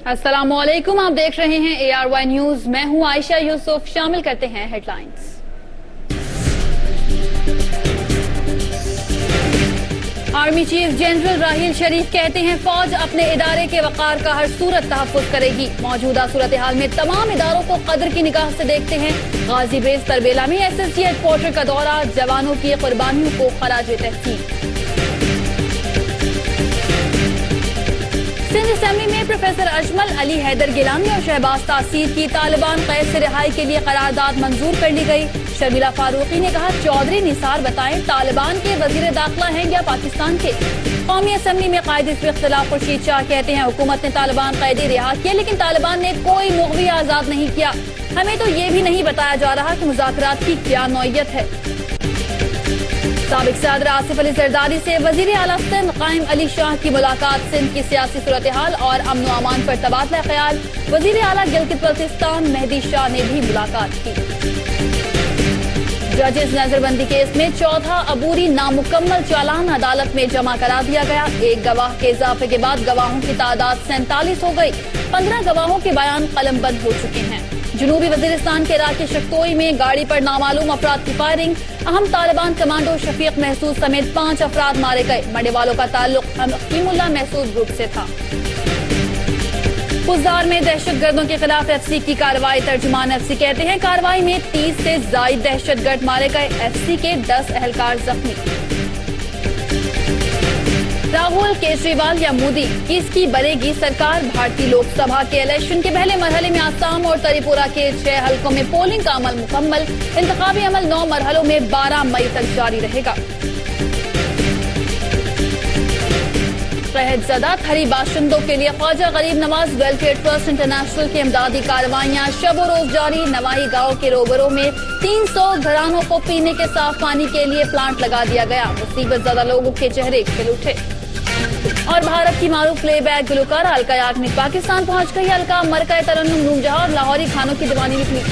अस्सलामुअलैकुम, आप देख रहे हैं ARY न्यूज। मैं हूं आयशा यूसुफ। शामिल करते हैं हेडलाइंस। आर्मी चीफ जनरल राहील शरीफ कहते हैं फौज अपने इदारे के वकार का हर सूरत तहफ़्फ़ुज़ करेगी। मौजूदा सूरत हाल में तमाम इदारों को कदर की निगाह से देखते हैं। गाजी बेस तरबेला में SSG हेडक्वार्टर का दौरा, जवानों की कुर्बानियों को खराज तहसीन। सिंध असेंबली में प्रोफेसर अजमल अली हैदर गिलानी और शहबाज तासीर की तालिबान कैद से रिहाई के लिए करारदाद मंजूर कर ली गई। शर्मिला फारूकी ने कहा चौधरी निसार बताएं तालिबान के वजीर दाखिला हैं या पाकिस्तान के। कौमी असेंबली में कायदे पे इख्तिलाफ खुर्शीद शाह कहते हैं हुकूमत ने तालिबान कैदी रिहा किए लेकिन तालिबान ने कोई मुग़वी आज़ाद नहीं किया। हमें तो ये भी नहीं बताया जा रहा कि मुज़ाकरात की क्या नौयत है। साबिक सदर आसिफ अली जरदारी से वजीर आला सिंध कायम अली शाह की मुलाकात। सिंध की सियासी सूरत हाल और अमन व अमान पर तबादला ख्याल। वजीर आला गिलगित बल्तिस्तान मेहदी शाह ने भी मुलाकात की। जजेस नजरबंदी केस में चौथा अबूरी नामुकम्मल चालान अदालत में जमा करा दिया गया। एक गवाह के इजाफे के बाद गवाहों की तादाद 47 हो गई। 15 गवाहों के बयान कलमबंद हो चुके हैं। जनूबी वजीरिस्तान के इलाके शक्तोई में गाड़ी पर नामालूम अफराद की फायरिंग। अहम तालिबान कमांडो शफीक महसूद समेत 5 अफराद मारे गए। मरने वालों का ताल्लुक हकीमुल्लाह महसूद ग्रुप से था। पुजार में दहशतगर्दों के खिलाफ FC की कार्रवाई। तर्जुमान FC कहते हैं कार्रवाई में 30 से ज्यादा दहशतगर्द मारे गए। FC के 10 एहलकार जख्मी। राहुल, केजरीवाल या मोदी, किसकी बनेगी सरकार? भारतीय लोकसभा के इलेक्शन के पहले मरहले में आसाम और त्रिपुरा के 6 हलकों में पोलिंग का अमल मुकम्मल। इंतखाबी अमल 9 मरहलों में 12 मई तक जारी रहेगा। कहतज़दा खरी बाशिंदों के लिए ख्वाजा गरीब नवाज वेलफेयर ट्रस्ट इंटरनेशनल की इमदादी कार्रवाइयां शब रोज जारी। नवाही गांव के रोबरों में 300 घरानों को पीने के साफ पानी के लिए प्लांट लगा दिया गया। मुसीबत ज़्यादा लोगों के चेहरे खिल उठे। और भारत की मारूफ प्लेबैक गुलकार अलका याग्निक पाकिस्तान पहुंच गई। अलका मरका तरन्नुम नूरजहां और लाहौरी खानों की दीवानी निकली।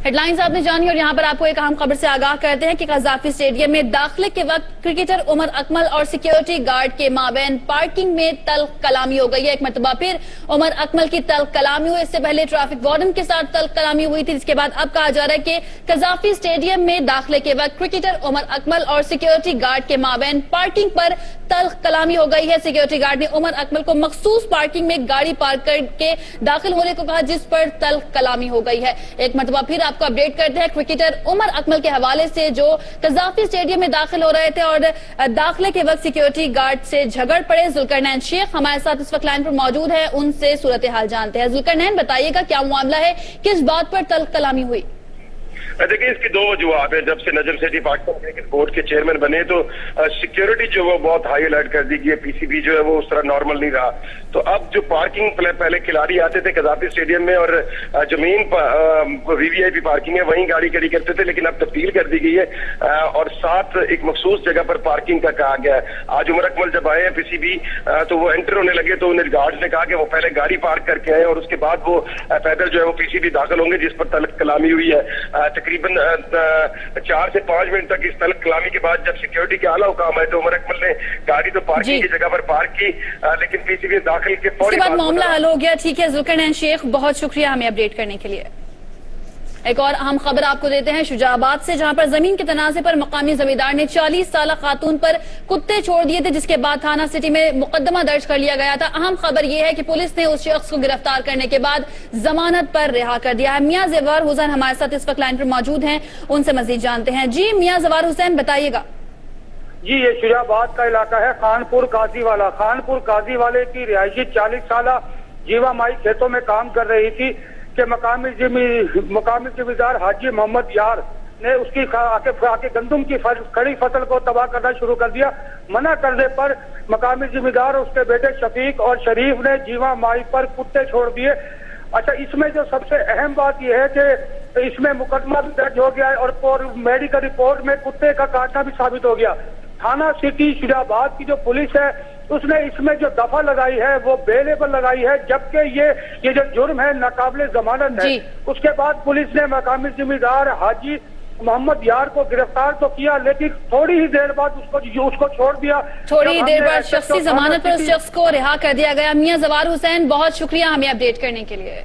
हेडलाइंस आपने जानी और यहाँ पर आपको एक अहम खबर से आगाह करते हैं कि कज़ाफी स्टेडियम में दाखिले के वक्त क्रिकेटर उमर अकमल और सिक्योरिटी गार्ड के माबैन पार्किंग में तल्ख कलामी हो गई है। एक मरतबा फिर उमर अकमल की तल्ख कलामी हुई। इससे पहले ट्रैफिक वार्डन के साथ तल्ख कलामी हुई थी, जिसके बाद अब कहा जा रहा है कि कज़ाफी स्टेडियम में दाखिले के वक्त क्रिकेटर उमर अकमल और सिक्योरिटी गार्ड के माबैन पार्किंग पर तल्ख कलामी हो गई है। सिक्योरिटी गार्ड ने उमर अकमल को मखसूस पार्किंग में गाड़ी पार्क करके दाखिल होने को कहा, जिस पर तल्ख कलामी हो गई है। एक मरतबा फिर आपको अपडेट करते हैं क्रिकेटर उमर अकमल के हवाले से जो कज़ाफी स्टेडियम में दाखिल हो रहे थे और दाखिले के वक्त सिक्योरिटी गार्ड से झगड़ पड़े। जुल्करनैन शेख हमारे साथ इस वक्त लाइन पर मौजूद है, उनसे सूरत हाल जानते हैं। जुल्करनैन, बताइएगा क्या मामला है, किस बात पर तल्ख कलामी हुई? देखिए, इसकी 2 वजूहात है। जब से नजम सेठी पाकिस्तान क्रिकेट बोर्ड के चेयरमैन बने तो सिक्योरिटी जो वो बहुत हाई अलर्ट कर दी गई है। PCB जो है वो उस तरह नॉर्मल नहीं रहा। तो अब जो पार्किंग पहले खिलाड़ी आते थे कज़ाफी स्टेडियम में और जो मेन VVIP पार्किंग है वहीं गाड़ी खड़ी करते थे, लेकिन अब तब्दील कर दी गई है और साथ एक मखसूस जगह पर पार्किंग का कहा गया है। आज उमर अकमल जब आए हैं PCB तो वो एंटर होने लगे तो उन्हें गार्ड ने कहा कि वो पहले गाड़ी पार्क करके आए और उसके बाद वो पैदल जो है वो PCB दाखिल होंगे, जिस पर तल्ख कलामी हुई है। तकरीबन 4 से 5 मिनट तक इस तल्ख कलामी के बाद जब सिक्योरिटी के आला हुकाम है तो उमर अकमल ने गाड़ी तो पार्किंग की जगह पर पार्क की, लेकिन PCB दाखिल के फौरी बाद मामला हल हो गया। ठीक है जुल्करनैन शेख, बहुत शुक्रिया हमें अपडेट करने के लिए। एक और अहम खबर आपको देते हैं शुजाबाद से, जहां पर जमीन के तनाजे पर मकामी जमींदार ने 40 साल खातून पर कुत्ते छोड़ दिए थे, जिसके बाद थाना सिटी में मुकदमा दर्ज कर लिया गया था। अहम खबर यह है कि पुलिस ने उस शख्स को गिरफ्तार करने के बाद जमानत पर रिहा कर दिया है। मियां ज़वार हुसैन हमारे साथ इस वक्त लाइन पर मौजूद हैं, उनसे मजीद जानते हैं। जी मियां ज़वार हुसैन, बताइएगा। जी, ये शुजाबाद का इलाका है, खानपुर काजीवाला। खानपुर काजीवाले की रिहायशी 40 साल जीवा माई खेतों में काम कर रही थी कि मकामी जिम्मेदार हाजी मोहम्मद यार ने उसकी आके गंदम की खड़ी फसल को तबाह करना शुरू कर दिया। मना करने पर मकामी जिम्मेदार उसके बेटे शफीक और शरीफ ने जीवा माई पर कुत्ते छोड़ दिए। अच्छा, इसमें जो सबसे अहम बात यह है कि इसमें मुकदमा भी दर्ज हो गया है और मेडिकल रिपोर्ट में कुत्ते का काटना भी साबित हो गया। थाना सिटी शुजाबाद की जो पुलिस है उसने इसमें जो दफा लगाई है वो बेलेबल लगाई है, जबकि ये जो जुर्म है नाकाबिले जमानत है। उसके बाद पुलिस ने मकामी जिम्मेदार हाजी محمد یار کو گرفتار تو کیا لیکن تھوڑی ہی دیر بعد اس کو چھوڑ دیا. تھوڑی ہی جب ہم دیر نے بعد شخصی ضمانت پر اس شخص کو رہا کر دیا گیا. میاں زوار حسین بہت شکریہ ہمیں اپڈیٹ کرنے کے لیے.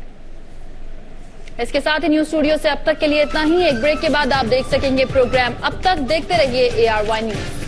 اس کے ساتھ ہی نیوز اسٹوڈیو سے اب تک کے لیے اتنا ہی. ایک بریک کے بعد آپ دیکھ سکیں گے پروگرام. اب تک دیکھتے رہیے ARY نیوز.